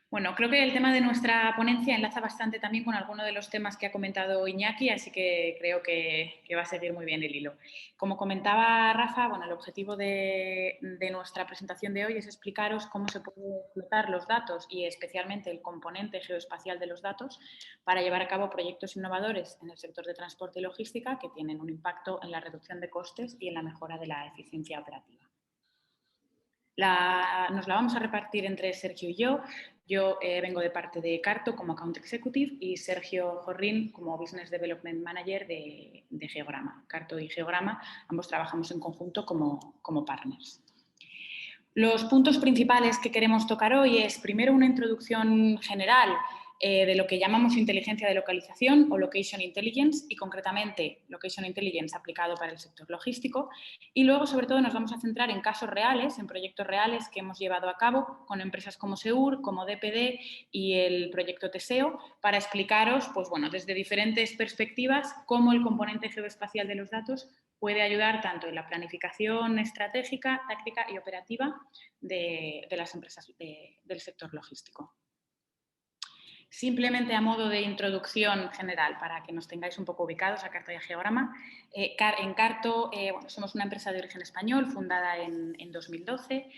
Bueno, creo que el tema de nuestra ponencia enlaza bastante también con alguno de los temas que ha comentado Iñaki, así que creo que va a seguir muy bien el hilo. Como comentaba Rafa, bueno, el objetivo de nuestra presentación de hoy es explicaros cómo se pueden explotar los datos y especialmente el componente geoespacial de los datos para llevar a cabo proyectos innovadores en el sector de transporte y logística que tienen un impacto en la reducción de costes y en la mejora de la eficiencia operativa. Nos la vamos a repartir entre Sergio y yo. Yo vengo de parte de Carto como Account Executive y Sergio Jorrín como Business Development Manager de Geograma. Carto y Geograma, ambos trabajamos en conjunto como partners. Los puntos principales que queremos tocar hoy es, primero, una introducción general de lo que llamamos inteligencia de localización o Location Intelligence y, concretamente, Location Intelligence aplicado para el sector logístico. Y luego, sobre todo, nos vamos a centrar en casos reales, en proyectos reales que hemos llevado a cabo con empresas como Seur, como DPD y el proyecto Teseo para explicaros, pues, bueno, desde diferentes perspectivas cómo el componente geoespacial de los datos puede ayudar tanto en la planificación estratégica, táctica y operativa de las empresas del sector logístico. Simplemente a modo de introducción general, para que nos tengáis un poco ubicados a Carto y a Geograma. En Carto bueno, somos una empresa de origen español, fundada en 2012.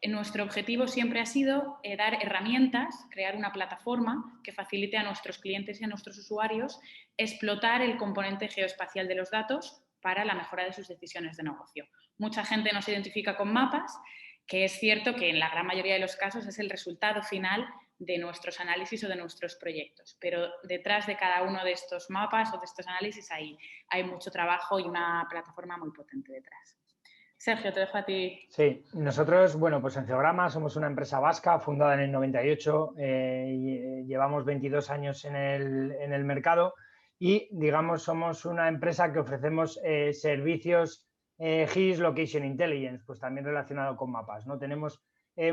Nuestro objetivo siempre ha sido dar herramientas, crear una plataforma que facilite a nuestros clientes y a nuestros usuarios explotar el componente geoespacial de los datos para la mejora de sus decisiones de negocio. Mucha gente nos identifica con mapas, que es cierto que en la gran mayoría de los casos es el resultado final de nuestros análisis o de nuestros proyectos. Pero detrás de cada uno de estos mapas o de estos análisis hay mucho trabajo y una plataforma muy potente detrás. Sergio, te dejo a ti. Sí, nosotros, bueno, pues en Geograma somos una empresa vasca fundada en el 98, llevamos 22 años en el mercado y, digamos, somos una empresa que ofrecemos servicios GIS Location Intelligence, pues también relacionado con mapas, ¿no? Tenemos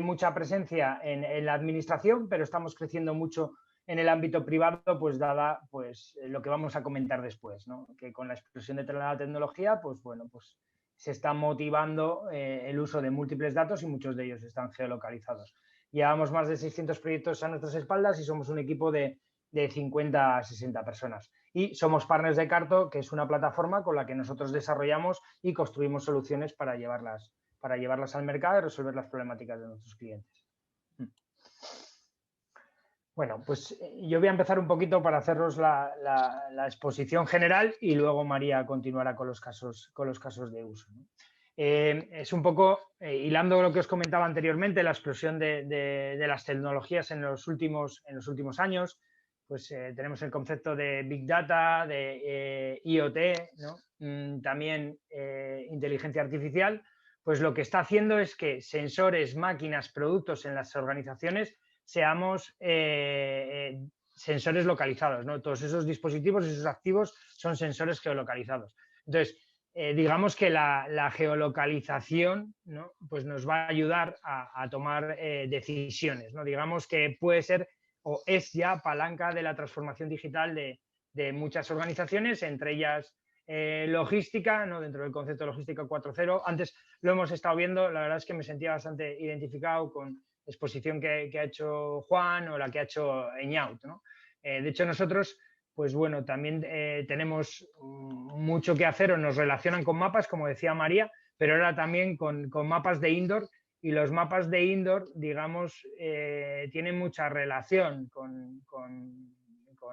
mucha presencia en la administración, pero estamos creciendo mucho en el ámbito privado, pues dada pues lo que vamos a comentar después, ¿no? Que con la explosión de la tecnología, pues bueno, pues se está motivando el uso de múltiples datos y muchos de ellos están geolocalizados. Llevamos más de 600 proyectos a nuestras espaldas y somos un equipo de 50 a 60 personas. Y somos partners de Carto, que es una plataforma con la que nosotros desarrollamos y construimos soluciones para llevarlas al mercado y resolver las problemáticas de nuestros clientes. Bueno, pues yo voy a empezar un poquito para haceros la exposición general y luego María continuará con los casos de uso, ¿no? Es un poco, hilando lo que os comentaba anteriormente, la explosión de las tecnologías en los últimos años, pues tenemos el concepto de Big Data, de IoT, ¿no? También inteligencia artificial, pues lo que está haciendo es que sensores, máquinas, productos en las organizaciones seamos sensores localizados, ¿no? Todos esos dispositivos, esos activos son sensores geolocalizados. Entonces, digamos que la geolocalización, ¿no? Pues nos va a ayudar a tomar decisiones, ¿no? Digamos que puede ser o es ya palanca de la transformación digital de muchas organizaciones, entre ellas logística, ¿no? Dentro del concepto de logística 4.0. Antes lo hemos estado viendo, la verdad es que me sentía bastante identificado con exposición que ha hecho Juan o la que ha hecho Eñaut, ¿no? De hecho, nosotros, pues bueno, también tenemos mucho que hacer o nos relacionan con mapas, como decía María, pero ahora también con mapas de indoor, y los mapas de indoor, digamos, tienen mucha relación con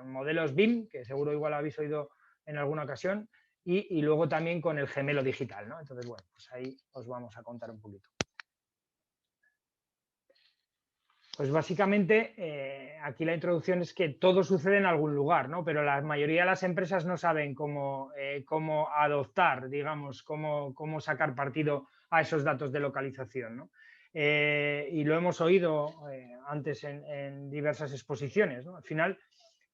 modelos BIM, que seguro igual habéis oído en alguna ocasión, y luego también con el gemelo digital, ¿no? Entonces, bueno, pues ahí os vamos a contar un poquito. Pues básicamente aquí la introducción es que todo sucede en algún lugar, ¿no? Pero la mayoría de las empresas no saben cómo adoptar, digamos, cómo sacar partido a esos datos de localización, ¿no? Y lo hemos oído antes en diversas exposiciones, ¿no? Al final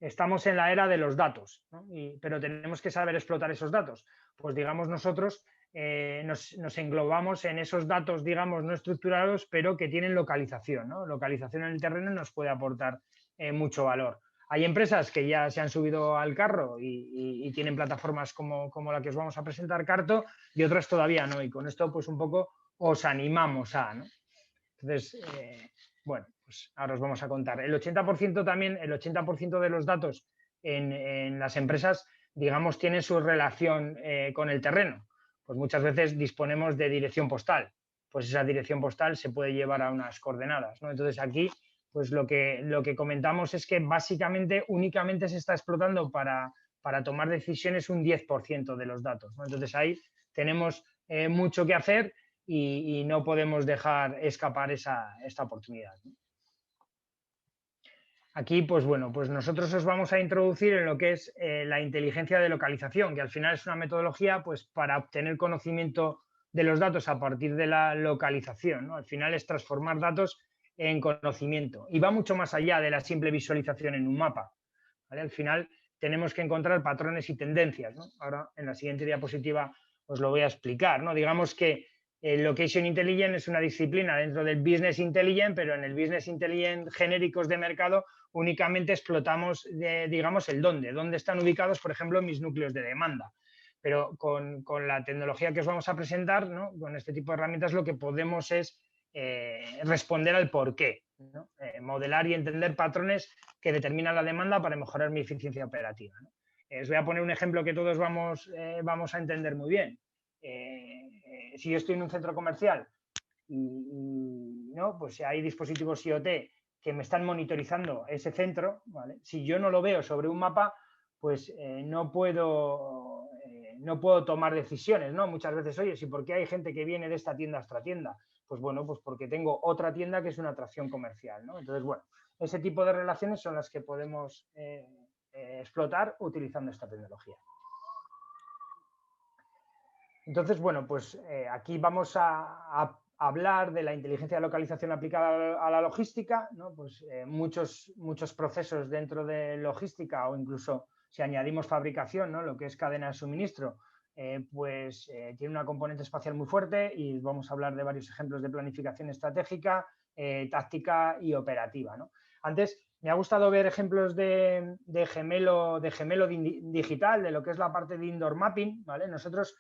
estamos en la era de los datos, ¿no? Pero tenemos que saber explotar esos datos. Pues digamos nosotros nos englobamos en esos datos, digamos, no estructurados, pero que tienen localización, ¿no? Localización en el terreno nos puede aportar mucho valor. Hay empresas que ya se han subido al carro y tienen plataformas como la que os vamos a presentar, Carto, y otras todavía no. Y con esto, pues un poco os animamos a, ¿no? Entonces, bueno, pues ahora os vamos a contar. El 80% también, el 80% de los datos en las empresas, digamos, tienen su relación con el terreno. Pues muchas veces disponemos de dirección postal. Pues esa dirección postal se puede llevar a unas coordenadas, ¿no? Entonces aquí, pues lo que comentamos es que básicamente únicamente se está explotando para tomar decisiones un 10% de los datos, ¿no? Entonces ahí tenemos mucho que hacer y no podemos dejar escapar esta oportunidad, ¿no? Aquí, pues bueno, pues nosotros os vamos a introducir en lo que es la inteligencia de localización, que al final es una metodología pues, para obtener conocimiento de los datos a partir de la localización, ¿no? Al final es transformar datos en conocimiento y va mucho más allá de la simple visualización en un mapa, ¿vale? Al final tenemos que encontrar patrones y tendencias, ¿no? Ahora en la siguiente diapositiva os lo voy a explicar, ¿no? Digamos que el Location Intelligence es una disciplina dentro del Business Intelligence, pero en el Business Intelligence genéricos de mercado únicamente explotamos, digamos, el dónde están ubicados, por ejemplo, mis núcleos de demanda. Pero con la tecnología que os vamos a presentar, ¿no? Con este tipo de herramientas, lo que podemos es responder al por qué, ¿no? Modelar y entender patrones que determinan la demanda para mejorar mi eficiencia operativa, ¿no? Os voy a poner un ejemplo que todos vamos a entender muy bien. Si yo estoy en un centro comercial y ¿no? Pues hay dispositivos IoT que me están monitorizando ese centro, ¿vale? Si yo no lo veo sobre un mapa, pues no puedo tomar decisiones, ¿no? Muchas veces, oye, ¿y por qué hay gente que viene de esta tienda a esta tienda? Pues bueno, pues porque tengo otra tienda que es una atracción comercial, ¿no? Entonces, bueno, ese tipo de relaciones son las que podemos explotar utilizando esta tecnología. Entonces, bueno, pues aquí vamos a hablar de la inteligencia de localización aplicada a la logística, ¿no? Pues muchos procesos dentro de logística o incluso si añadimos fabricación, ¿no? Lo que es cadena de suministro, tiene una componente espacial muy fuerte y vamos a hablar de varios ejemplos de planificación estratégica, táctica y operativa, ¿no? Antes me ha gustado ver ejemplos de gemelo digital, de lo que es la parte de indoor mapping, ¿vale? Nosotros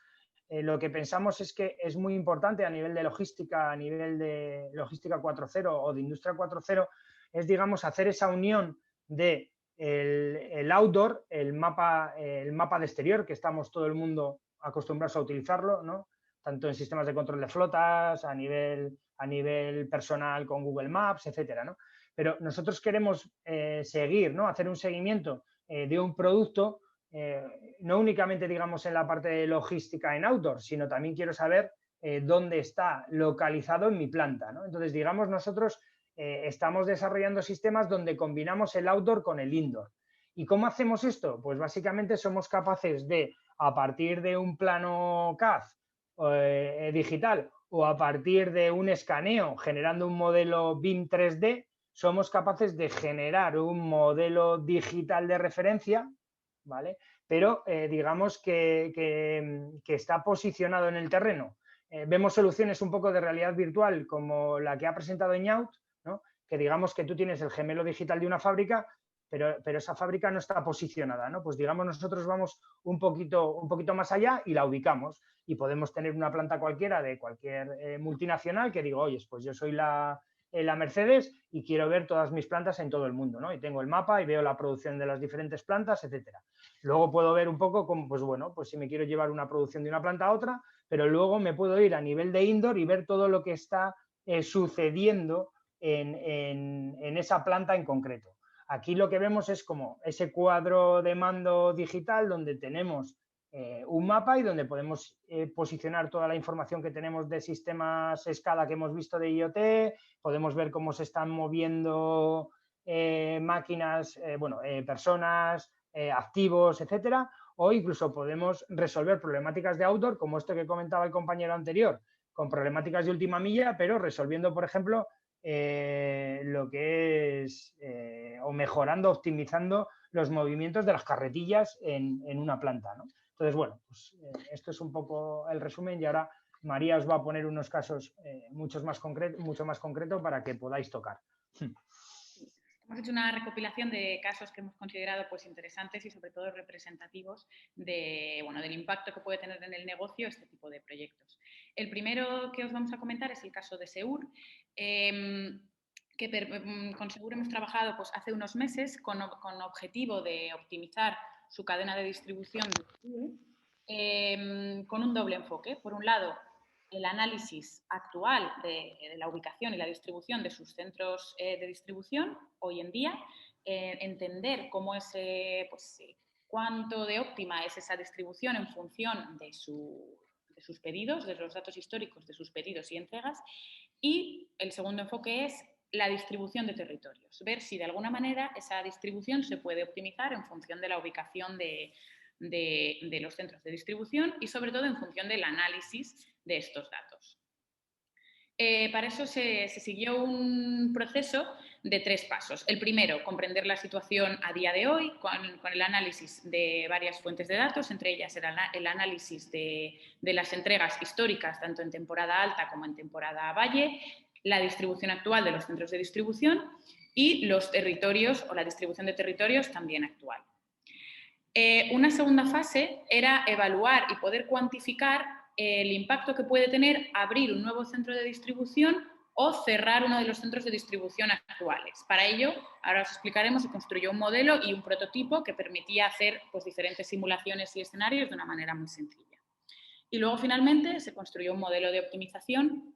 lo que pensamos es que es muy importante a nivel de logística, a nivel de logística 4.0 o de industria 4.0, es, digamos, hacer esa unión de el outdoor, el mapa de exterior, que estamos todo el mundo acostumbrados a utilizarlo, ¿no? Tanto en sistemas de control de flotas, a nivel personal con Google Maps, etcétera, ¿no? Pero nosotros queremos seguir, ¿no? Hacer un seguimiento de un producto, no únicamente, digamos, en la parte de logística en outdoor, sino también quiero saber dónde está localizado en mi planta, ¿no? Entonces, digamos, nosotros estamos desarrollando sistemas donde combinamos el outdoor con el indoor. ¿Y cómo hacemos esto? Pues básicamente somos capaces de, a partir de un plano CAD digital o a partir de un escaneo generando un modelo BIM 3D, somos capaces de generar un modelo digital de referencia, ¿vale? Pero digamos que está posicionado en el terreno. Vemos soluciones un poco de realidad virtual como la que ha presentado Eñaut, ¿no? Que digamos que tú tienes el gemelo digital de una fábrica, pero esa fábrica no está posicionada, ¿no? Pues digamos nosotros vamos un poquito más allá y la ubicamos y podemos tener una planta cualquiera de cualquier multinacional que digo, oye, pues yo soy la Mercedes y quiero ver todas mis plantas en todo el mundo, ¿no? Y tengo el mapa y veo la producción de las diferentes plantas, etcétera. Luego puedo ver un poco cómo, pues bueno, pues si me quiero llevar una producción de una planta a otra, pero luego me puedo ir a nivel de indoor y ver todo lo que está sucediendo en esa planta en concreto. Aquí lo que vemos es como ese cuadro de mando digital donde tenemos un mapa y donde podemos posicionar toda la información que tenemos de sistemas escala que hemos visto de IoT, podemos ver cómo se están moviendo máquinas, personas, activos, etcétera, o incluso podemos resolver problemáticas de outdoor, como esto que comentaba el compañero anterior, con problemáticas de última milla, pero resolviendo, por ejemplo, lo que es, o mejorando, optimizando los movimientos de las carretillas en una planta, ¿no? Entonces, bueno, pues esto es un poco el resumen y ahora María os va a poner unos casos mucho más concretos para que podáis tocar. Hemos hecho una recopilación de casos que hemos considerado pues, interesantes y sobre todo representativos del impacto que puede tener en el negocio este tipo de proyectos. El primero que os vamos a comentar es el caso de Seur, con Seguro hemos trabajado pues, hace unos meses con objetivo de optimizar su cadena de distribución con un doble enfoque. Por un lado, el análisis actual de la ubicación y la distribución de sus centros de distribución hoy en día, entender cómo es, cuánto de óptima es esa distribución en función de sus pedidos, de los datos históricos de sus pedidos y entregas. Y el segundo enfoque es la distribución de territorios, ver si de alguna manera esa distribución se puede optimizar en función de la ubicación de los centros de distribución y sobre todo en función del análisis de estos datos. Para eso se siguió un proceso de 3 pasos. El primero, comprender la situación a día de hoy con el análisis de varias fuentes de datos, entre ellas el análisis de las entregas históricas, tanto en temporada alta como en temporada valle, la distribución actual de los centros de distribución y los territorios o la distribución de territorios también actual. Una segunda fase era evaluar y poder cuantificar el impacto que puede tener abrir un nuevo centro de distribución o cerrar uno de los centros de distribución actuales. Para ello, ahora os explicaremos, se construyó un modelo y un prototipo que permitía hacer pues, diferentes simulaciones y escenarios de una manera muy sencilla. Y luego, finalmente, se construyó un modelo de optimización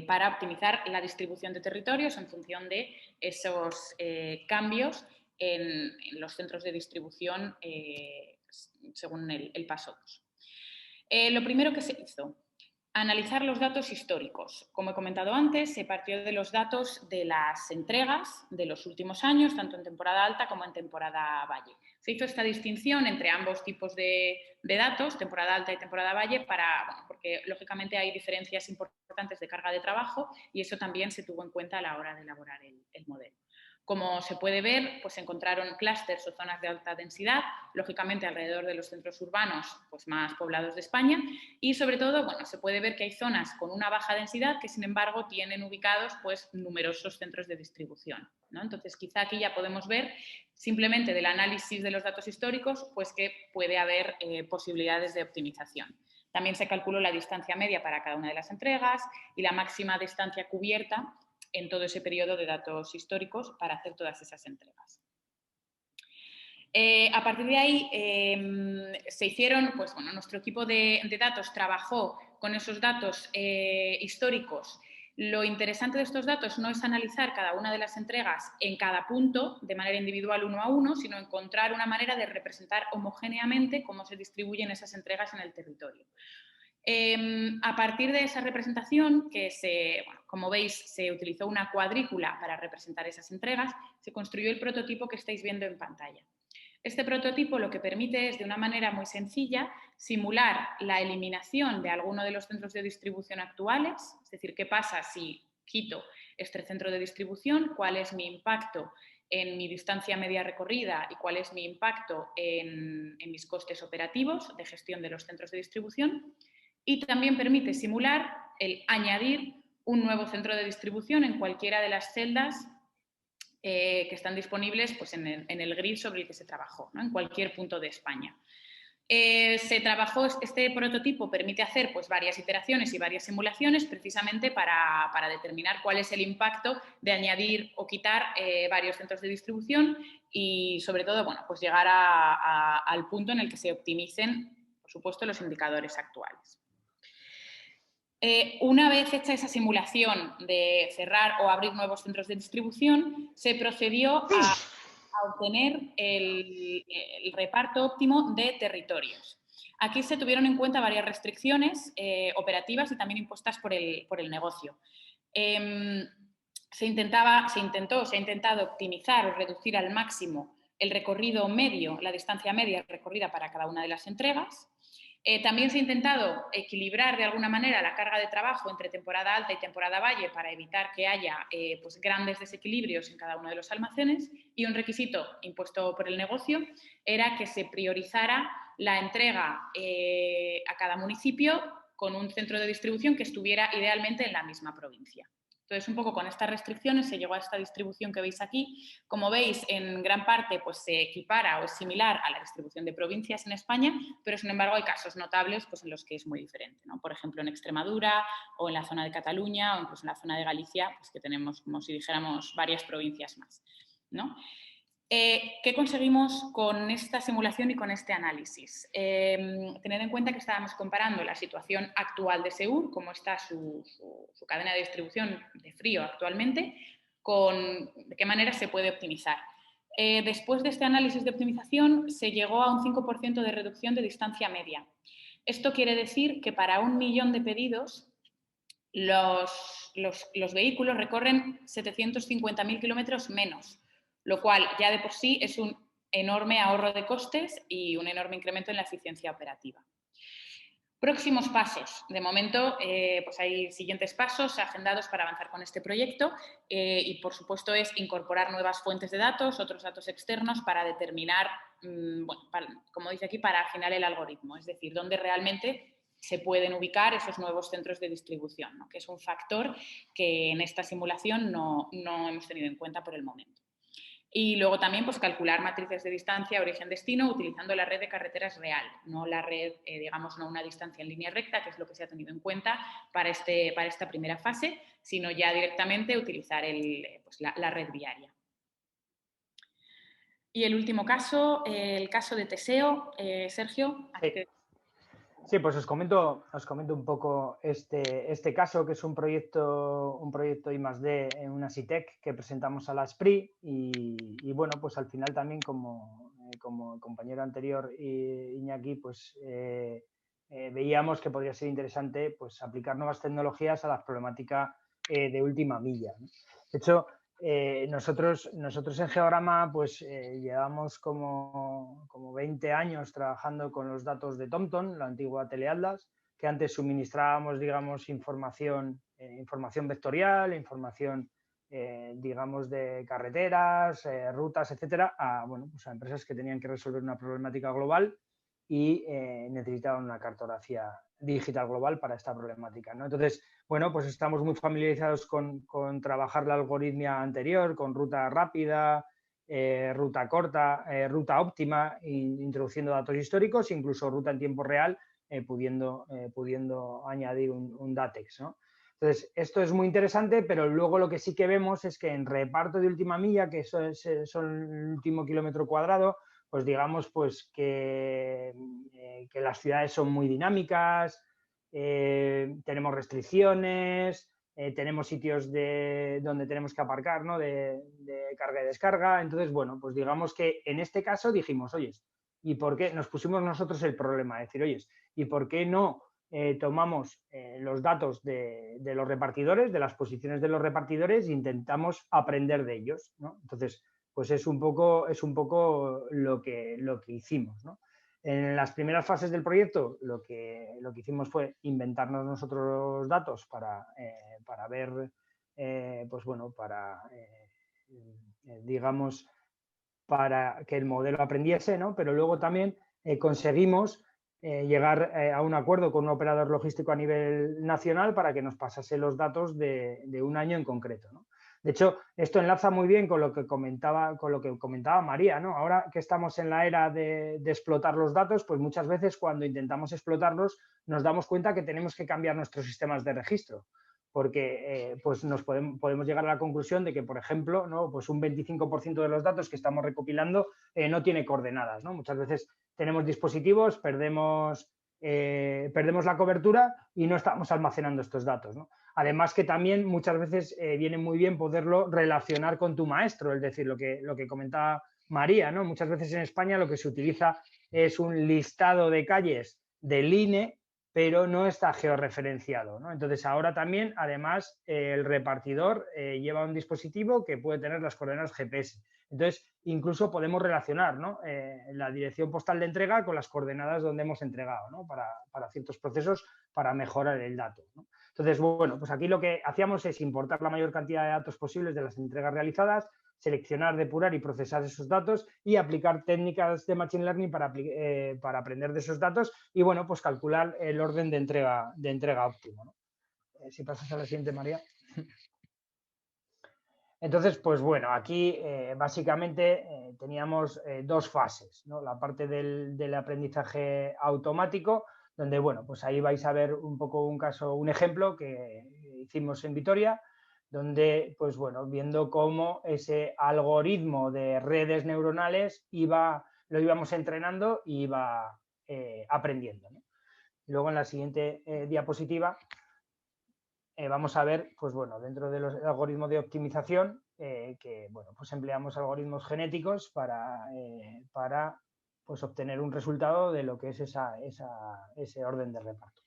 para optimizar la distribución de territorios en función de esos cambios en los centros de distribución según el paso 2. Lo primero que se hizo, analizar los datos históricos. Como he comentado antes, se partió de los datos de las entregas de los últimos años, tanto en temporada alta como en temporada valle. Se hizo esta distinción entre ambos tipos de datos, temporada alta y temporada valle, porque lógicamente hay diferencias importantes de carga de trabajo y eso también se tuvo en cuenta a la hora de elaborar el modelo. Como se puede ver, pues se encontraron clústeres o zonas de alta densidad, lógicamente alrededor de los centros urbanos pues más poblados de España y sobre todo, bueno, se puede ver que hay zonas con una baja densidad que sin embargo tienen ubicados pues numerosos centros de distribución, ¿no? Entonces quizá aquí ya podemos ver simplemente del análisis de los datos históricos pues que puede haber posibilidades de optimización. También se calculó la distancia media para cada una de las entregas y la máxima distancia cubierta en todo ese periodo de datos históricos para hacer todas esas entregas. A partir de ahí se hicieron, pues bueno, nuestro equipo de datos trabajó con esos datos históricos. Lo interesante de estos datos no es analizar cada una de las entregas en cada punto de manera individual uno a uno, sino encontrar una manera de representar homogéneamente cómo se distribuyen esas entregas en el territorio. A partir de esa representación, como veis, se utilizó una cuadrícula para representar esas entregas, se construyó el prototipo que estáis viendo en pantalla. Este prototipo lo que permite es, de una manera muy sencilla, simular la eliminación de alguno de los centros de distribución actuales, es decir, qué pasa si quito este centro de distribución, cuál es mi impacto en mi distancia media recorrida y cuál es mi impacto en mis costes operativos de gestión de los centros de distribución. Y también permite simular el añadir un nuevo centro de distribución en cualquiera de las celdas que están disponibles pues, en el grid sobre el que se trabajó, ¿no? En cualquier punto de España. Se trabajó, este prototipo permite hacer pues, varias iteraciones y varias simulaciones precisamente para determinar cuál es el impacto de añadir o quitar varios centros de distribución y sobre todo bueno, pues llegar al punto en el que se optimicen, por supuesto, los indicadores actuales. Una vez hecha esa simulación de cerrar o abrir nuevos centros de distribución, se procedió a obtener el reparto óptimo de territorios. Aquí se tuvieron en cuenta varias restricciones operativas y también impuestas por el negocio. Se ha intentado optimizar o reducir al máximo el recorrido medio, la distancia media recorrida para cada una de las entregas. También se ha intentado equilibrar de alguna manera la carga de trabajo entre temporada alta y temporada valle para evitar que haya pues grandes desequilibrios en cada uno de los almacenes y un requisito impuesto por el negocio era que se priorizara la entrega a cada municipio con un centro de distribución que estuviera idealmente en la misma provincia. Entonces, un poco con estas restricciones se llegó a esta distribución que veis aquí. Como veis, en gran parte pues, se equipara o es similar a la distribución de provincias en España, pero sin embargo hay casos notables pues, en los que es muy diferente, ¿no? Por ejemplo, en Extremadura o en la zona de Cataluña o incluso en la zona de Galicia, pues, que tenemos como si dijéramos varias provincias más, ¿no? ¿Qué conseguimos con esta simulación y con este análisis? Tened en cuenta que estábamos comparando la situación actual de Seur, cómo está su cadena de distribución de frío actualmente, con de qué manera se puede optimizar. Después de este análisis de optimización se llegó a un 5% de reducción de distancia media. Esto quiere decir que para 1 millón de pedidos los vehículos recorren 750.000 kilómetros menos, lo cual ya de por sí es un enorme ahorro de costes y un enorme incremento en la eficiencia operativa. Próximos pasos. De momento, pues hay siguientes pasos agendados para avanzar con este proyecto y, por supuesto, es incorporar nuevas fuentes de datos, otros datos externos para determinar, bueno, como dice aquí, para afinar el algoritmo, es decir, dónde realmente se pueden ubicar esos nuevos centros de distribución, ¿no? Que es un factor que en esta simulación no hemos tenido en cuenta por el momento. Y luego también pues, calcular matrices de distancia origen-destino utilizando la red de carreteras real, no la red, digamos, no una distancia en línea recta, que es lo que se ha tenido en cuenta para esta primera fase, sino ya directamente utilizar pues, la red viaria. Y el último caso, el caso de Teseo. Sergio, ¿a ti te... Sí, pues os comento un poco este caso, que es un proyecto I+D en una SITEC que presentamos a la SPRI y bueno, pues al final también como el compañero anterior Iñaki, pues veíamos que podría ser interesante pues aplicar nuevas tecnologías a la problemática de última milla, ¿no? De hecho, nosotros en Geograma pues llevamos como 20 años trabajando con los datos de TomTom, la antigua Teleatlas, que antes suministrábamos, digamos, información vectorial, información, digamos, de carreteras, rutas, etcétera, bueno, pues a empresas que tenían que resolver una problemática global y necesitaban una cartografía digital global para esta problemática, ¿no? Entonces, bueno, pues estamos muy familiarizados con trabajar la algoritmia anterior, con ruta rápida, ruta corta, ruta óptima, introduciendo datos históricos, incluso ruta en tiempo real, pudiendo añadir un DATEX, ¿no? Entonces, esto es muy interesante, pero luego lo que sí que vemos es que en reparto de última milla, que son el último kilómetro cuadrado, pues digamos pues que las ciudades son muy dinámicas, tenemos restricciones, tenemos sitios donde tenemos que aparcar, ¿no? de carga y descarga. Entonces, bueno, pues digamos que en este caso dijimos, oye, ¿y por qué? Nos pusimos nosotros el problema, de decir, oye, ¿y por qué no tomamos los datos de los repartidores, de las posiciones de los repartidores e intentamos aprender de ellos, ¿no? Entonces, pues es un poco lo que hicimos, ¿no? En las primeras fases del proyecto lo que hicimos fue inventarnos nosotros los datos para ver, pues bueno, digamos, para que el modelo aprendiese, ¿no? Pero luego también conseguimos llegar a un acuerdo con un operador logístico a nivel nacional para que nos pasase los datos de un año en concreto, ¿no? De hecho, esto enlaza muy bien con lo que comentaba María, ¿no? Ahora que estamos en la era de explotar los datos, pues muchas veces cuando intentamos explotarlos nos damos cuenta que tenemos que cambiar nuestros sistemas de registro, porque pues podemos llegar a la conclusión de que, por ejemplo, ¿no? Pues un 25% de los datos que estamos recopilando no tiene coordenadas, ¿no? Muchas veces tenemos dispositivos, perdemos la cobertura y no estamos almacenando estos datos, ¿no? Además que también muchas veces viene muy bien poderlo relacionar con tu maestro, es decir, lo que comentaba María, ¿no? Muchas veces en España lo que se utiliza es un listado de calles del INE, pero no está georreferenciado, ¿no? Entonces ahora también, además, el repartidor lleva un dispositivo que puede tener las coordenadas GPS. Entonces, incluso podemos relacionar, ¿no? La dirección postal de entrega con las coordenadas donde hemos entregado, ¿no? Para ciertos procesos, para mejorar el dato, ¿no? Entonces, bueno, pues aquí lo que hacíamos es importar la mayor cantidad de datos posibles de las entregas realizadas, seleccionar, depurar y procesar esos datos y aplicar técnicas de Machine Learning para aprender de esos datos y, bueno, pues calcular el orden de entrega óptimo, ¿no? Si pasas a la siguiente, María. Entonces, pues bueno, aquí básicamente teníamos dos fases, ¿no? La parte del aprendizaje automático, donde, bueno, pues ahí vais a ver un poco un caso, un ejemplo que hicimos en Vitoria, donde, pues bueno, viendo cómo ese algoritmo de redes neuronales lo íbamos entrenando y iba aprendiendo, ¿no? Y luego en la siguiente diapositiva vamos a ver, pues bueno, dentro de los algoritmos de optimización, que bueno, pues empleamos algoritmos genéticos para pues obtener un resultado de lo que es ese orden de reparto.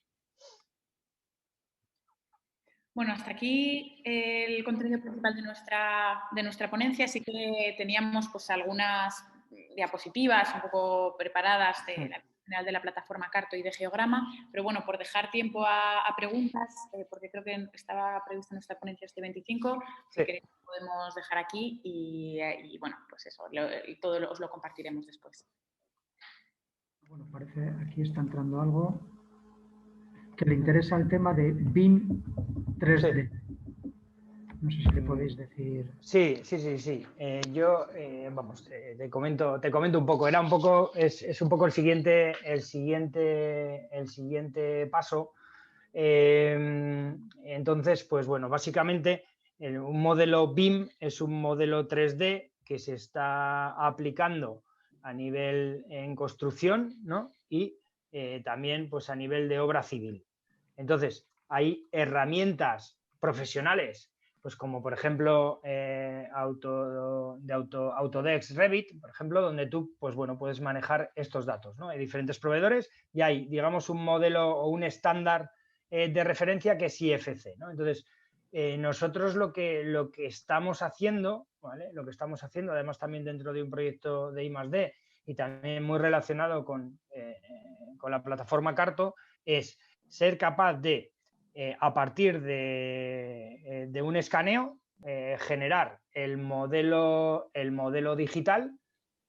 Bueno, hasta aquí el contenido principal de nuestra ponencia. Sí que teníamos pues algunas diapositivas un poco preparadas de la general de la plataforma Carto y de Geograma, pero bueno, por dejar tiempo a preguntas, porque creo que estaba prevista nuestra ponencia este 25, si Sí. queréis podemos dejar aquí y bueno, pues eso, todo os lo compartiremos después. Bueno, parece, aquí está entrando algo que le interesa el tema de BIM 3D. Sí. No sé si le podéis decir. Sí. Yo, vamos, te comento un poco. Es un poco el siguiente paso. Entonces, pues bueno, básicamente un modelo BIM es un modelo 3D que se está aplicando a nivel en construcción, ¿no? Y también pues a nivel de obra civil. Entonces, hay herramientas profesionales, pues como por ejemplo Autodesk Revit, por ejemplo, donde tú pues bueno, puedes manejar estos datos, ¿no? Hay diferentes proveedores y hay, digamos, un modelo o un estándar de referencia que es IFC, ¿no? Entonces, nosotros lo que estamos haciendo, ¿vale? Lo que estamos haciendo, además también dentro de un proyecto de I+D y también muy relacionado con la plataforma Carto, es ser capaz de, a partir de un escaneo, generar el modelo digital,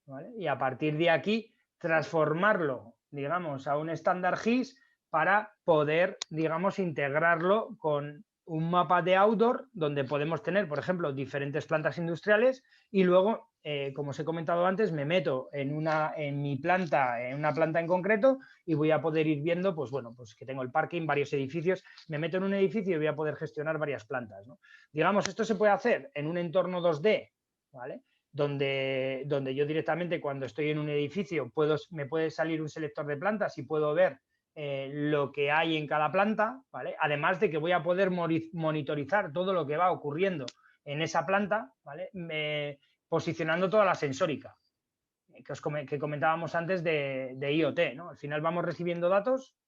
¿vale? Y a partir de aquí transformarlo, digamos, a un estándar GIS para poder, digamos, integrarlo con un mapa de outdoor donde podemos tener, por ejemplo, diferentes plantas industriales y luego, como os he comentado antes, me meto en una planta en concreto y voy a poder ir viendo, pues bueno, pues que tengo el parking, varios edificios, me meto en un edificio y voy a poder gestionar varias plantas, ¿no? Digamos, esto se puede hacer en un entorno 2D, ¿vale? Donde yo directamente cuando estoy en un edificio me puede salir un selector de plantas y puedo ver lo que hay en cada planta, ¿vale? Además de que voy a poder monitorizar todo lo que va ocurriendo en esa planta, ¿vale? Posicionando toda la sensórica que comentábamos antes de IoT, ¿no? Al final vamos recibiendo datos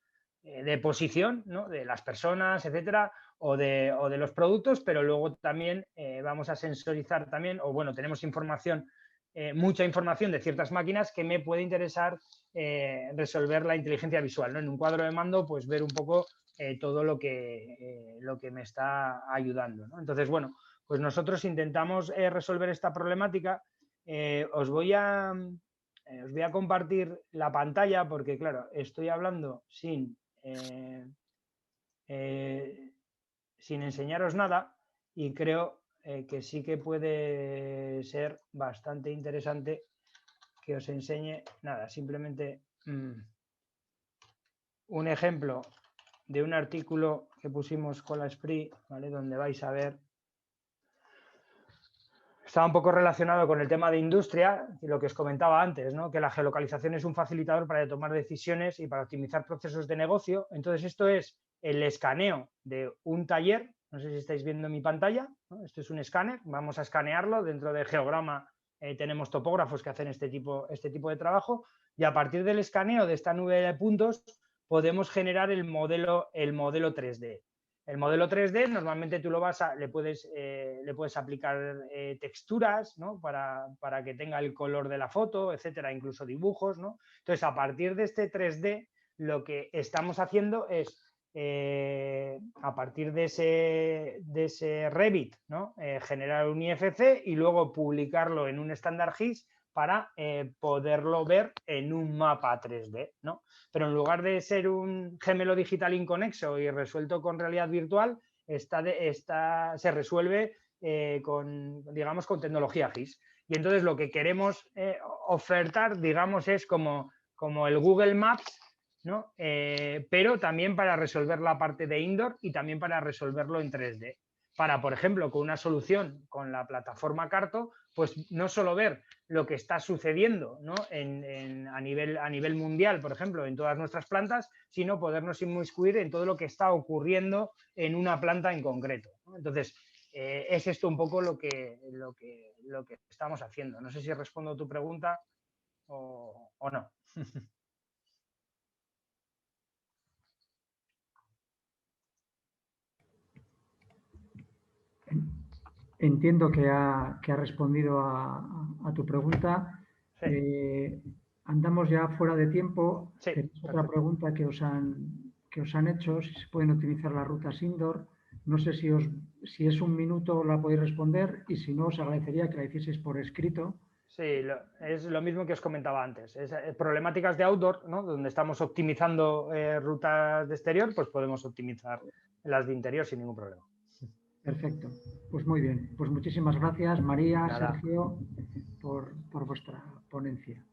de posición, ¿no? De las personas, etcétera, o de los productos, pero luego también vamos a sensorizar también, o bueno, tenemos información, mucha información de ciertas máquinas que me puede interesar resolver la inteligencia visual, ¿no? En un cuadro de mando, pues ver un poco todo lo que me está ayudando, ¿no? Entonces, bueno, pues nosotros intentamos resolver esta problemática. Os voy a compartir la pantalla porque, claro, estoy hablando sin enseñaros nada y creo que sí que puede ser bastante interesante que os enseñe nada, simplemente un ejemplo de un artículo que pusimos con la SPRI, ¿vale? Donde vais a ver. Está un poco relacionado con el tema de industria, lo que os comentaba antes, ¿no? Que la geolocalización es un facilitador para tomar decisiones y para optimizar procesos de negocio. Entonces, esto es el escaneo de un taller. No sé si estáis viendo mi pantalla, ¿no? Esto es un escáner, vamos a escanearlo. Dentro de Geograma tenemos topógrafos que hacen este tipo de trabajo y a partir del escaneo de esta nube de puntos podemos generar el modelo 3D. El modelo 3D normalmente tú le puedes aplicar texturas, ¿no? para que tenga el color de la foto, etcétera, incluso dibujos, ¿no? Entonces, a partir de este 3D, lo que estamos haciendo es, a partir de ese Revit, ¿no? Generar un IFC y luego publicarlo en un estándar GIS para poderlo ver en un mapa 3D, ¿no? Pero en lugar de ser un gemelo digital inconexo y resuelto con realidad virtual, se resuelve digamos, con tecnología GIS. Y entonces lo que queremos ofertar, digamos, es como el Google Maps, ¿no? Pero también para resolver la parte de indoor y también para resolverlo en 3D. Para, por ejemplo, con una solución con la plataforma Carto, pues no solo ver lo que está sucediendo, ¿no? a nivel mundial, por ejemplo, en todas nuestras plantas, sino podernos inmiscuir en todo lo que está ocurriendo en una planta en concreto, ¿no? Entonces, es esto un poco lo que estamos haciendo. No sé si respondo a tu pregunta o no. Entiendo que ha respondido a tu pregunta. Sí. Andamos ya fuera de tiempo. Sí, Tenéis otra perfecto. pregunta que os han hecho, si se pueden utilizar las rutas indoor. No sé si es un minuto la podéis responder, y si no, os agradecería que la hicieseis por escrito. Sí, es lo mismo que os comentaba antes. Problemáticas de outdoor, ¿no? Donde estamos optimizando rutas de exterior, pues podemos optimizar las de interior sin ningún problema. Perfecto. Pues muy bien. Pues muchísimas gracias, María, Nada. Sergio, por vuestra ponencia.